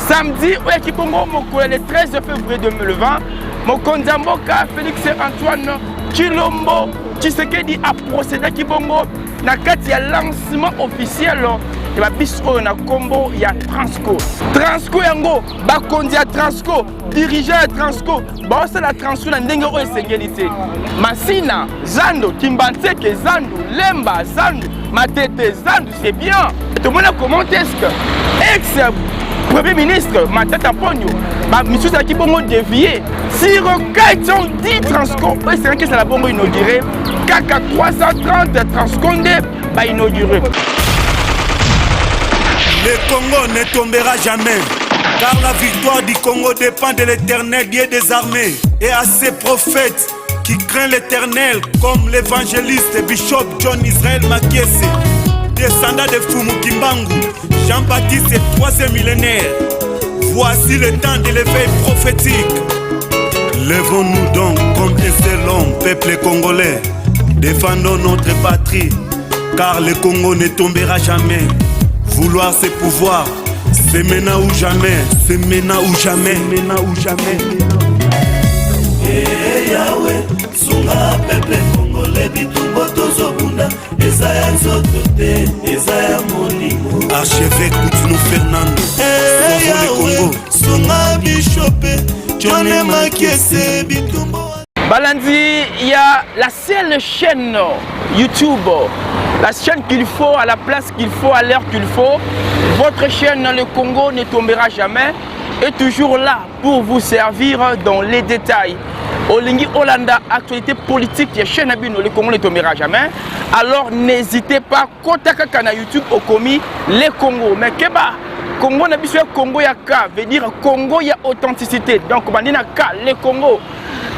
Samedi, le 13 février 2020, mokonzi ya mboka Félix Antoine Tshilombo Tshisekedi a procédé à Kibongo na kati ya lancement officiel de la biso na combo ya Transco. Transco yango bakonzi ya Transco, dirigeant ya Transco, baosa la Transco na ndenge oyo esengeli te. Masina, Zando, Kimbanseke, Zando, Lemba, Zando, Matete, Zando, c'est bien. Tout le monde comment est-ce que ex-premier ministre Matata Ponyo, monsieur Saki Bongo dévié, si requête ont dit Transco, c'est vrai que c'est la bongo inaugurée, Kaka 330 Transconde, inauguré. Le Congo ne tombera jamais, car la victoire du Congo dépend de l'Éternel, Dieu des armées, et à ses prophètes qui craignent l'Éternel, comme l'évangéliste Bishop John Israel Makiese, descendant de Fumu Kimbangu, Jean-Baptiste est 3e millénaire. Voici le temps de l'éveil prophétique. Lèvons-nous donc comme un seul homme, peuple congolais. Défendons notre patrie, car le Congo ne tombera jamais. Vouloir ses pouvoirs, c'est maintenant ou jamais, c'est maintenant ou jamais, maintenant ou jamais. Eh Yahweh, sunga peuple congolais bitumbo tozobunda, ezaya nzotote, ezaya molimo. Archevêque Koutinou Fernando. Eh Yahweh, sunga bishope, John Makiese bitumbo. Balandi, il y a la seule chaîne YouTube, la chaîne qu'il faut, à la place qu'il faut, à l'heure qu'il faut. Votre chaîne dans le Congo ne tombera jamais, est toujours là pour vous servir dans les détails. Olingi Olanda, actualité politique, il y a chaîne Abino, le Congo ne tombera jamais. Alors n'hésitez pas, Kotaka Kana YouTube au commis les Congo. Mais Keba, Congo n'a pas Congo Yaka, veut dire Congo y a authenticité. Donc, Bandina Ka, les Congo.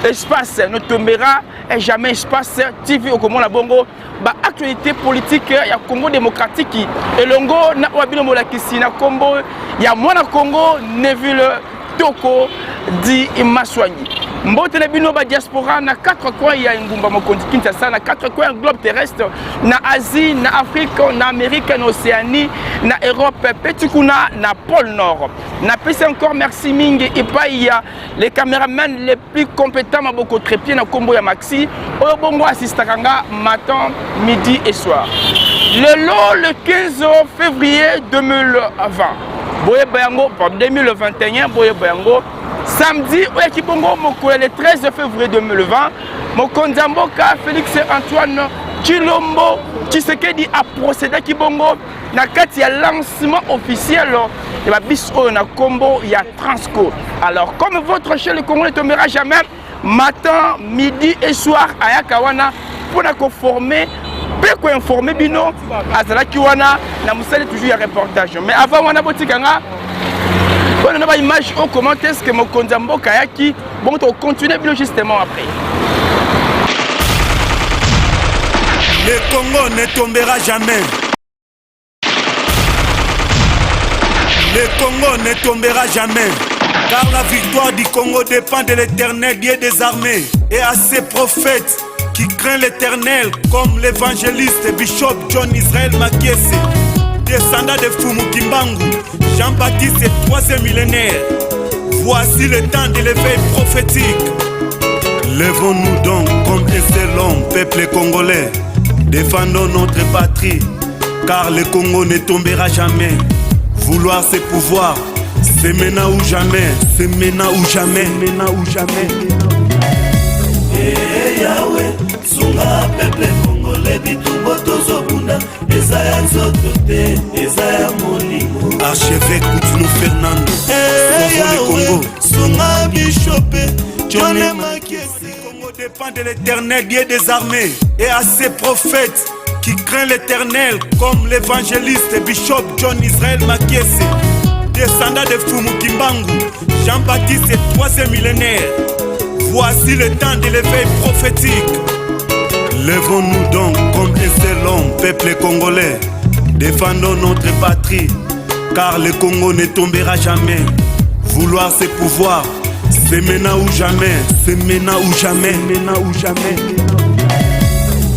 Espace ne tombera et jamais espace TV au Congo la Bongo. Bah actualité politique il y a Congo démocratique et longo na wabino molakisi na Congo il y a mwana Congo Neville Toko di Maswanyi. Mbote na bino ba diaspora na 4 coins il y a ngumba mokonzi Kinshasa na 4 coins globe terrestre na Asie, na Afrique, na Amérique, na Océanie, na Europe, petit kuna na pôle Nord. Na pese encore merci mingi et pas il y a les caméramans les plus compétents à beaucoup trépied na Combo ya Maxi au bongo assistakanga matin, midi et soir. Le 15 février 2020. Boye Bayango pour 2021 Boye Bayango. Samedi, le 13 février 2020, mokonzi ya mboka Félix Antoine Tshilombo Tshisekedi a procédé à Kibongo na kati ya lancement officiel de la biso na combo ya Transco. Alors, comme votre chaîne le Congo ne tombera jamais, matin, midi et soir, à Yakawana, pour nous conformer, pour informer bino, à Zalakiwana, na musali toujours un reportage. Mais avant, on a botikanga. On a une image au commentaire ce que mon Konzambo Kayaki bon on continue justement après. Le Congo ne tombera jamais. Le Congo ne tombera jamais. Car la victoire du Congo dépend de l'Éternel, Dieu des armées, et à ses prophètes qui craignent l'Éternel, comme l'évangéliste Bishop John Israel Makiese, descendant de Fumu Kimbangu, Jean-Baptiste est 3e millénaire. Voici le temps de l'éveil prophétique. Lèvons-nous donc comme un seul homme, peuple congolais. Défendons notre patrie, car le Congo ne tombera jamais. Vouloir ses pouvoirs, c'est maintenant ou jamais, c'est maintenant ou jamais, maintenant ou jamais. Eh Yahweh, sunga peuple congolais bitumbo tozobunda, ezaya nzotote, ezaya molimo. Archevêque Koutinou Fernando. Eh Yahweh, sunga bishope, John Makiese. Le Congo dépend de l'Éternel, Dieu des armées, et à ses prophètes qui craignent l'Éternel, comme l'évangéliste Bishop John Israel Makiese, descendant de Fumu Kimbangu, Jean-Baptiste est 3e millénaire. Voici le temps de l'éveil prophétique. Lèvons-nous donc comme un seul homme, peuple congolais. Défendons notre patrie, car le Congo ne tombera jamais. Vouloir ses pouvoirs, c'est maintenant ou jamais, c'est maintenant ou jamais, maintenant ou jamais.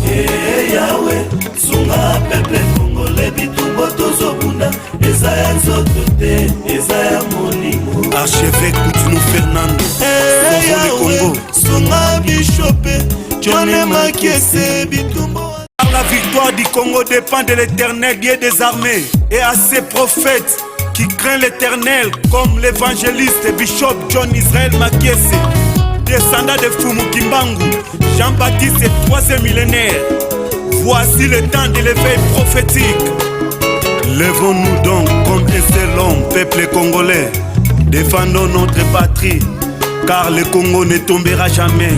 Eh Yahweh, sunga peuple congolais bitumbo tozobunda, ezaya nzotote, ezaya molimo. avec Koutounou Fernando. Yahweh, Songa Bishopé, Johnny Makiese, Bitumbo. Car la victoire du Congo dépend de l'Éternel, Dieu des armées, et à ses prophètes qui craignent l'Éternel, comme l'évangéliste et bishop John Israël Makiese, descendant de Fumu Kimbangu, Jean-Baptiste et 3e millénaire. Voici le temps de l'éveil prophétique. Lèvons-nous donc comme un seul homme, peuple congolais. Défendons notre patrie, car le Congo ne tombera jamais.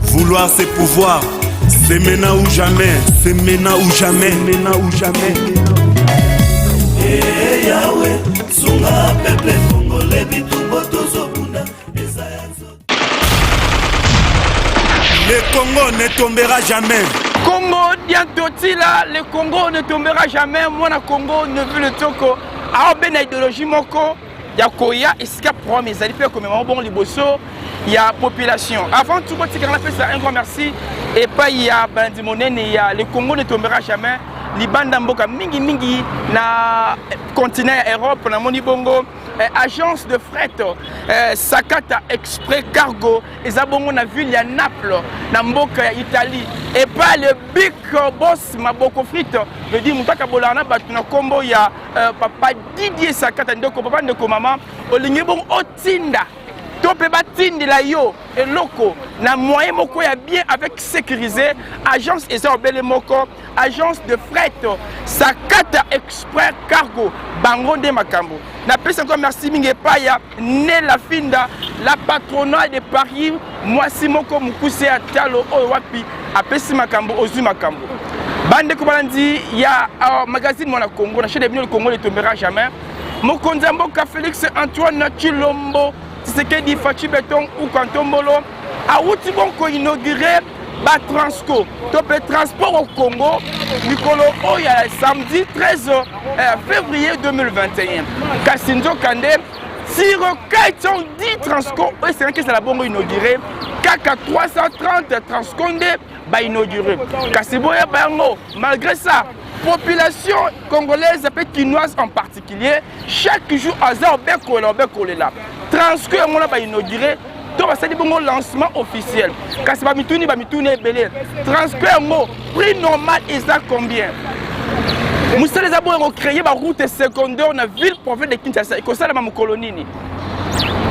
Vouloir ses pouvoirs, c'est maintenant ou jamais, c'est maintenant ou jamais, maintenant ou jamais. Eh Yahweh, Songa peuple congolais, Bitumbo Tozobunda, Le Congo ne tombera jamais. Congo Diantotila, le Congo ne tombera jamais. Moi, le Congo ne veut le toko. Alors, ben idéologie moko, il y a Koya, et ce qu'il y a pour mes alliés, comme bon liboso, il y a population. Avant tout, un grand merci. Et pas il y a Bandimonen, il y a le Congo ne tombera jamais. Libanda mboka mingi mingi na continent Europe na moni bongo agence de fret Sakata Express Cargo ezabongo na ville ya Naples na mboka ya Italie et pas le big boss maboko frite je dis mutaka bolana batu na kombo ya papa Didier Sakata ndeko papa ndeko mama olingi bongo otinda Topé batindi la yo et loco na moyen moko ya bien avec sécurisé agence Ezabele moko agence de fret Sakata Express Cargo bango de makambo na pesa encore merci mingi paya ne la finda la patronale de Paris moi si moko mukuse atalo o wapi apesi makambo ozu makambo bande ko balandi ya magazine Mwana Congo na chaîne de le Congo ne tombera jamais mokonza mboka Félix Antoine Chilombo c'est ce que dit Fachi Béton ou Kantombolo a outi bon ko inauguré ba Transco top transport au Congo Nicolo Oya samedi 13 février 2021 Kassinzo Kande sur 410 Transco c'est vrai que c'est la bonne inauguré kaka 330 Transconde ba inauguré Kassiboya bango malgré ça population congolaise et quinoise en particulier chaque jour hasard bekole là Transco on a inauguré donc c'est un lancement officiel kasi ba mituni belé Transco prix normal est à combien Moussa les abos ont créé ma route secondaire na ville province de Kinshasa et comme ça la colonie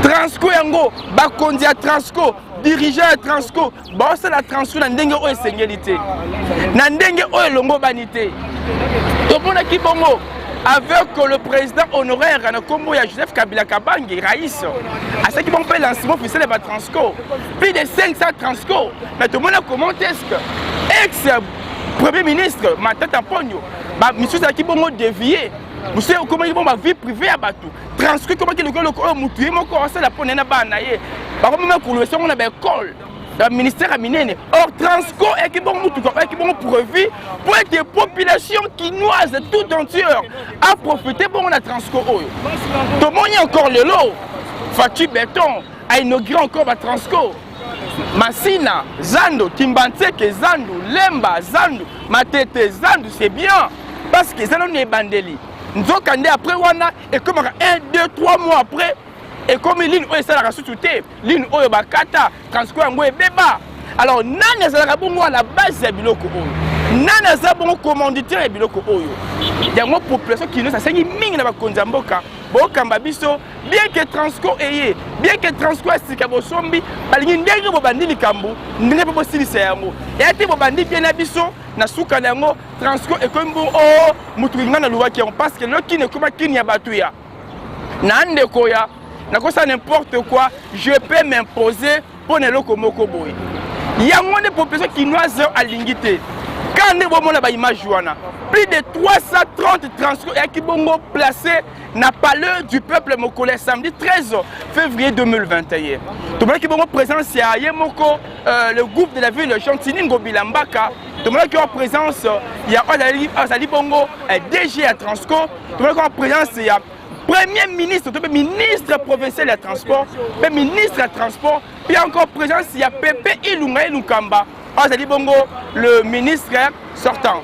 Transco yango ba kondia Transco dirigeant à Transco ba c'est la Transco na ndenge o esengélité na ndenge o elongo banité to pona ki bongo avec le président honoraire na kombo ya Joseph Kabila Kabange Raïs à ce qui vont faire lancement officiel de Transco plus de 500 Transco mais tout le monde a commenté est-ce que ex premier ministre Matata Ponyo ba monsieur ça qui bongo dévié monsieur comment ils vont ma vie privée à Batou Transco comment que le mutué mon corps c'est la ponne na banaye ba comme même pour le son on a ben école le ministère a miné or Transco et qui bon mutu qui bon prévu pour être des populations quinoises tout entière à profiter bon la Transco oyo tout le monde y encore le lot Fachi Béton a inauguré encore la Transco Masina Zando Kimbanseke Zando Lemba Zando Matete Zando c'est bien parce que Zando n'est bandeli Nzokande après wana et comme 1, 2, 3 mois après et comme ligne oyo ça la sous-touté ligne oyo bakata Transco yango ebeba alors nana za bongo à la base ya biloko oyo nana za bongo commanditaire ya biloko oyo yango population qui nous ça sengi mingi na bakonza mboka bokamba biso bien que Transco eye bien que Transco asika bosombi balingi ndenge bobandi likambo ndenge bo silisa yango et ate bobandi bien na biso na suka yango Transco et comme oh mutuinga na luwaki on parce que le qui ne comme qui n'y a batuya na ndeko ya na ko ça n'importe quoi je peux m'imposer pour ne loko moko boy yango ne population quinoise à l'ingité quand ne bon na ba image wana plus de 330 Transco et qui bongo placé na palais du peuple mokole samedi 13 février 2021 tout le monde qui bongo présence ya yemoko le groupe de la ville Chantini Ngobilambaka tout le monde qui en présence il y a Azali bongo DG à Transco tout le monde qui en présence il y a Premier ministre, ministre provincial des transports, ministre des transports, puis encore présence, il y a Pepe Ilunga Ilukamba, Azali Bongo, le ministre sortant.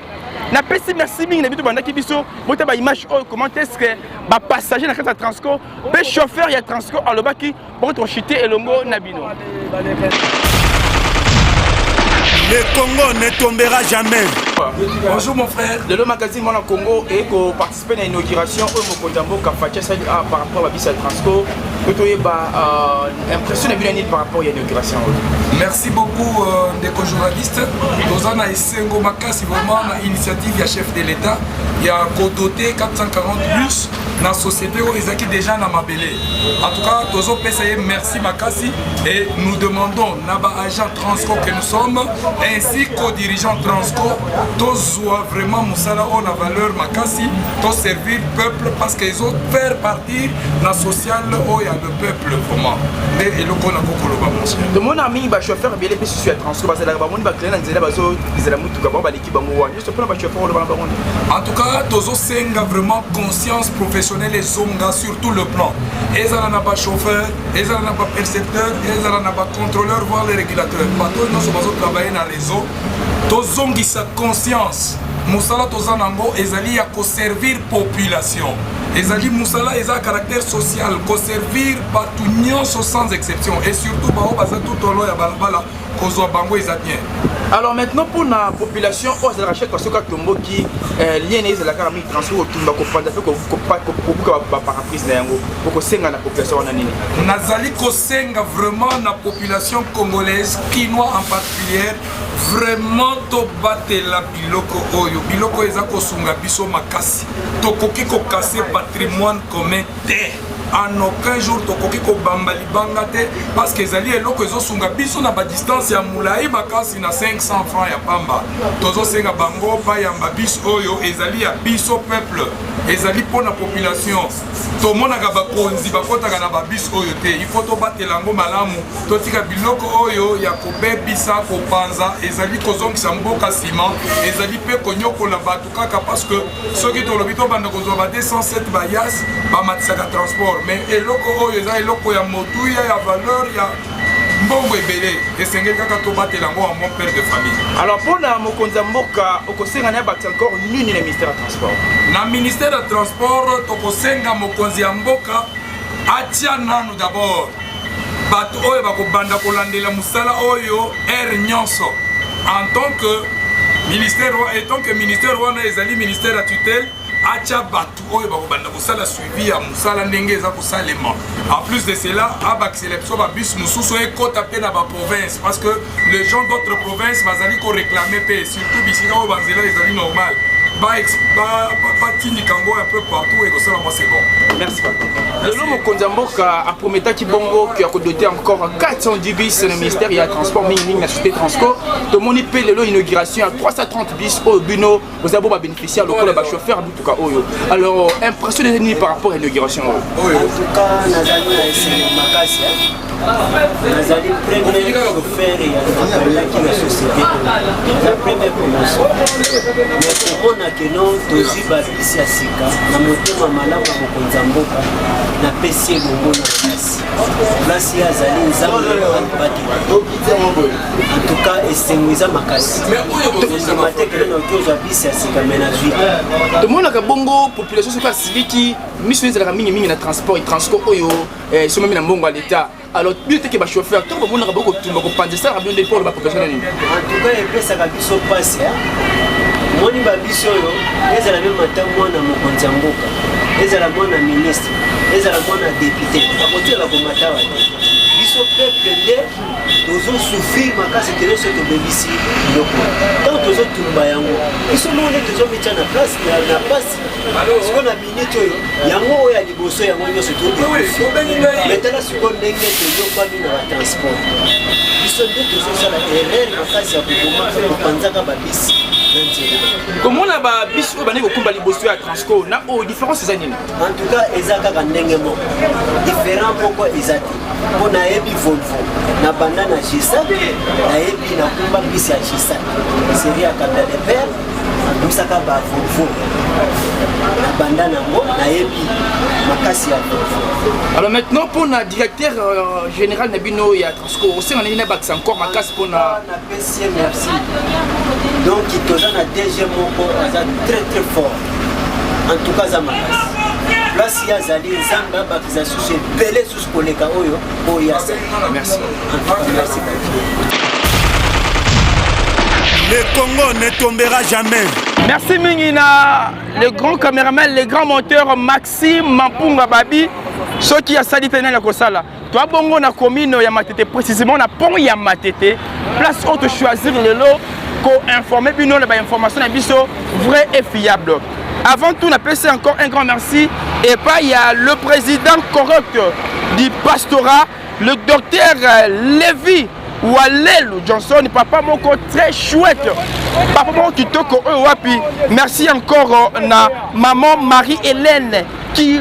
na pesi merci mingi na bitu bandaki biso bota ba image oh comment est-ce que ba passager na kata Transco pe chauffeur ya Transco alobaki pour être chité elongo na bino. Le Congo ne tombera jamais. Bonjour mon frère. Le magazine Mon Congo et ko participer à l'inauguration au Mokontambo Kafacha par rapport à Bissa Transco. Impression par rapport à l'inauguration. Merci beaucoup des co-journalistes. Nous avons Essengo Makasi vraiment une initiative du chef de l'État. Il y a doté 440 bus dans la société où ils ont déjà dans ma belé. En tout cas, nous avons merci Makasi et nous demandons à agent Transco que nous sommes ainsi qu'aux dirigeants Transco, tous vraiment Moussala on a valeur Makasi, tous servir le peuple parce qu'ils ont fait partie de la sociale où il y a le peuple vraiment. Et le qu'on a beaucoup le monsieur. De mon ami, le chauffeur est bien sur la Transco parce que la Bamouni va créer dans la l'équipe en tout cas, tous ont vraiment conscience professionnelle et zonga sur tout le plan. Ils n'ont pas chauffeur, ils n'ont pas percepteur, ils n'ont pas contrôleur, voire les régulateurs. Tous nous sommes travailler dans les réseau. Tous ont sa conscience. Moussala Tozanango, ils allaient servir population. Les alliés Moussala, ils ont un caractère social, qu'on servir partout sans exception. Et surtout, tout au long de la balabala, qu'on soit bango, ils bien. Alors maintenant, pour la population, on se rachète parce que Tombo qui lié la caramie transfert au Tumba, qu'on fait que paraprise pour que senga la population en année. Nazali ko senga vraiment la population congolaise, quinois en particulier, vraiment to battre la biloko oyo. Biloko ezako sunga biso makasi. To koki ko casser patrimoine commun terre. En aucun jour tokoki ko bambali bangate parce que ezali eloko ezosunga biso na ba distance ya mulai makasi na 500 francs ya pamba tozo senga bango pa yamba biso oyo ezali ya biso peuple ezali pona population tomonaka bakonzi bakotaka na babis oyo te il faut to batelango malamu totika biloko oyo ya kobebisa kopanza ezali kozongisa mboka sima ezali pe konyokola bato kaka parce que soki tolobi to banda kozwa ba 207 bayas bamatisaka transport mais eloko oyo eza eloko ya motuya ya valeur ya mbongo ebele esengeli kaka tobatelango en bon père de famille. Alors pour la mokonza mboka okosenga na bati encore nini na ministère ya transport na ministère ya transport tokosenga mokonzi ya mboka atia nanu d'abord bato oyo bakobanda kolandela musala oyo nyonso en tant que ministère wana ezali ministère ya tutelle acha batu oyo bakobanda kosala suivi ya musala ndenge eza kosalema. En plus de cela abaccélération ba bus mususu ekota pe na ba province parce que les gens d'autres provinces bazali ko réclamer pe surtout bisika oyo banzela ezali normal ba tinikango un peu partout et kosala moi c'est bon. Merci beaucoup. Le mokonza mboka a prometaki bongo qui a doté encore 410 bis dans le ministère il y a transport mingi na société Transco to moni pe lelo inauguration à 330 bis au buno aux abo ba bénéficiaires lokola ba chauffeur butuka oyo. Alors impressionné ni par rapport à l'inauguration oyo. En tout cas nazali na ese makasi nazali premier chauffeur ya la société la première promotion. Mais pour on a que non tozi ba bisi ya sika na motema malamu mokonza mboka na pesi bongo na kasi place ya zali nzambe baki en tout cas esengiza makasi mais mateke na okoza bisi ya sika menagerie to mona ka bongo population soka siliki mission ezalaka mingi na transport et Transco oyo so même na mbongo à l'état. Alors bien que ba chauffeur to ba mona ka boko tumba ko pande ça bien pour la population en tout cas epesa ka biso passe moni ba biso yo ezala même matin mwana mokonzi mboka ezala mwana ministre ezala mwana député akotela ko matawa biso peuple nde tozo souffrir makasi tele so to bebisi loko tant tozo tumba yango biso monde tozo metya na place na passe siko na minute oyo yango oyo ya liboso yango nyonso to metala siko ndenge toyokami na transport biso nde tozosala erreur makasi ya kokoma kopanzaka babisi. Comment on a ba bis oyo bani kokumba liboso ya Transco na o différence eza nini? En tout cas ezaka ka ndenge moko différent pourquoi ezati po na yebi Volvo na banda na Gisa na yebi na kumba bis ya Gisa série ya Kabla de Père babusaka bavovo na banda nango nayebi makasi ya vovo. Alors maintenant pour le directeur général Nabino ya Transco aussi on a bakisa encore makasi pour na PC merci. Donc toza na DG moko aza très fort. En tout cas za makasi. Place ya zali nzamba bakisa susu ebele susu koleka oyo oyasa. Merci. Merci. Le Congo ne tombera jamais. Merci Mingina, le grand caméraman, le grand monteur Maxime Mampunga Babi, ceux qui a sali tenir la Kosala. Toi bongo na commune ya Matete, précisément na pont ya Matete, place où tu choisir le lot, pour informer bino les informations na biso vrai et fiable. Avant tout, on a passé encore un grand merci et pas il y a le président correct du pastorat, le docteur Lévi Walelu Johnson, papa moko très chouette, papa moko kitoko wapi. Merci encore na maman Marie-Hélène qui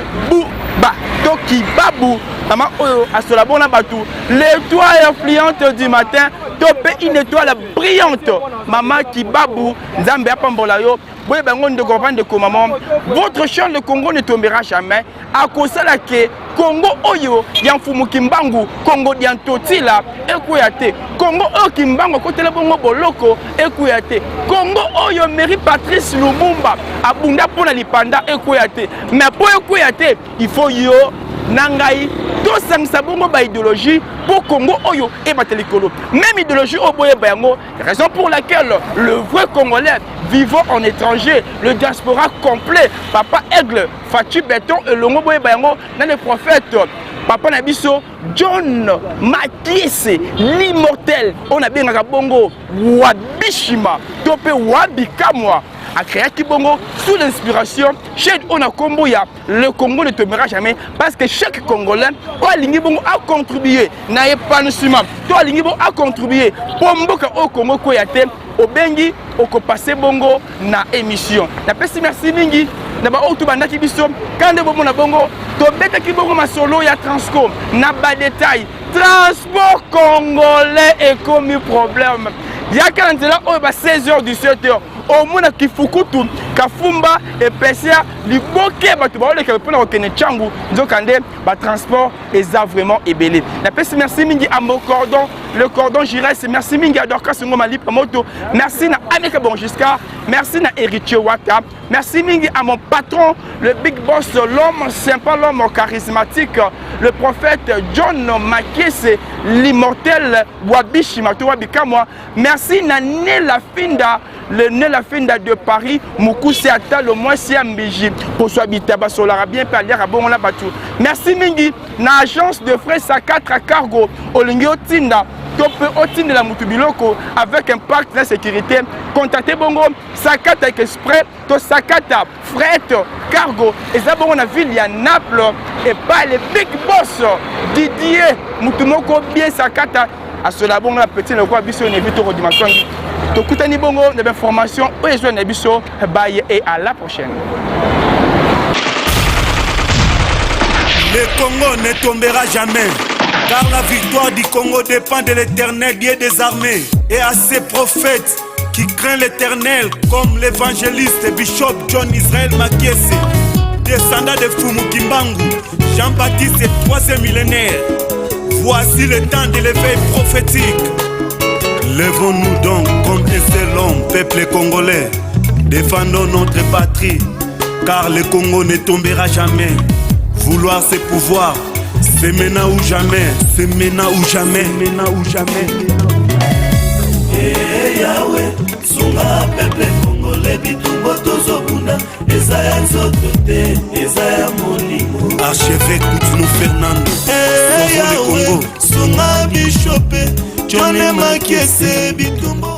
Babou, maman oyo asola bona batu, l'étoile influente du matin, topé une étoile brillante, maman qui Babou, Nzambe apambola yo. Oui, ben on ne comprend pas comment votre chant le Congo ne tombera jamais. À cause de la que Congo oyo yanfumu kimbangu Congo diantotila ekuyate Congo oyo kimbangu côté le bongo boloko ekuyate Congo oyo Mary Patrice Lumumba abunda pona lipanda ekuyate mais pour ekuyate il faut yo nangai to sangisa bongo ba idéologie pour Congo oyo et batelikolo même idéologie oboye bango raison pour laquelle le vrai Congolais vivant en étranger le diaspora complet papa Aigle Fatu Béton et le ngoboye bango dans les prophètes papa Nabiso John Matisse l'immortel on a bien bongo Wabishima topé Wabikamwa a créé Kibongo sous l'inspiration chez on a Komboya le Congo ne tombera jamais parce que chaque Congolais a l'ingibongo a contribué na épanouissement toi l'ingibongo a contribué pour mboka au Congo koyate au bengi au passé bongo na émission na pesi merci mingi na ba otu bandaki biso quand bomo na bongo to beta ki bongo masolo ya Transco na ba détail transport congolais est comme problème ya quand là o ba 16h 17h au mona kifukutu kafumba et pesia liboke batu ba oleka pona okene changu nzokande ba transport eza vraiment ébélé na pesi merci mingi à mon cordon le cordon Giresse merci mingi à Dorcas Ngoma Lipa Moto merci na Ameka Bonjiska merci na Héritier Waka merci mingi à mon patron le big boss l'homme sympa l'homme charismatique le prophète John Makese l'immortel Wabishima Wabikamwa merci na Nela Finda le Nela Finda de Paris Moukousse Ata le moins si ambigi pour soit bitaba solara bien parler à bon la batu merci mingi na agence de frais à 4 à cargo Olingi Otinda Tope Otinda la Mutubiloko avec un pacte de sécurité contactez bongo Sakata Express to Sakata fret cargo et ça bon on a ville ya Naples et pas les big boss Didier Mutumoko bien Sakata à cela bon la petite le quoi biso ne vite redimension tokutani bongo des informations et je ne biso bye et à la prochaine. Le Congo ne tombera jamais, car la victoire du Congo dépend de l'Éternel, Dieu des armées, et à ses prophètes qui craignent l'Éternel, comme l'évangéliste Bishop John Israel Makiese, descendant de Fumu Kimbangu, Jean-Baptiste et 3e millénaire. Voici le temps de l'éveil prophétique. Lèvons-nous donc comme un seul homme, peuple congolais, défendons notre patrie, car le Congo ne tombera jamais. Vouloir c'est pouvoir, c'est maintenant ou jamais, c'est maintenant ou jamais, maintenant ou jamais. Eh Yahweh, sunga peuple congolais bitumbo tozobunda, ezaya nzotote, ezaya molimo. Archevêque Koutounou Fernando, Eh Yahweh, sunga Bishop John Makiese bitumbo.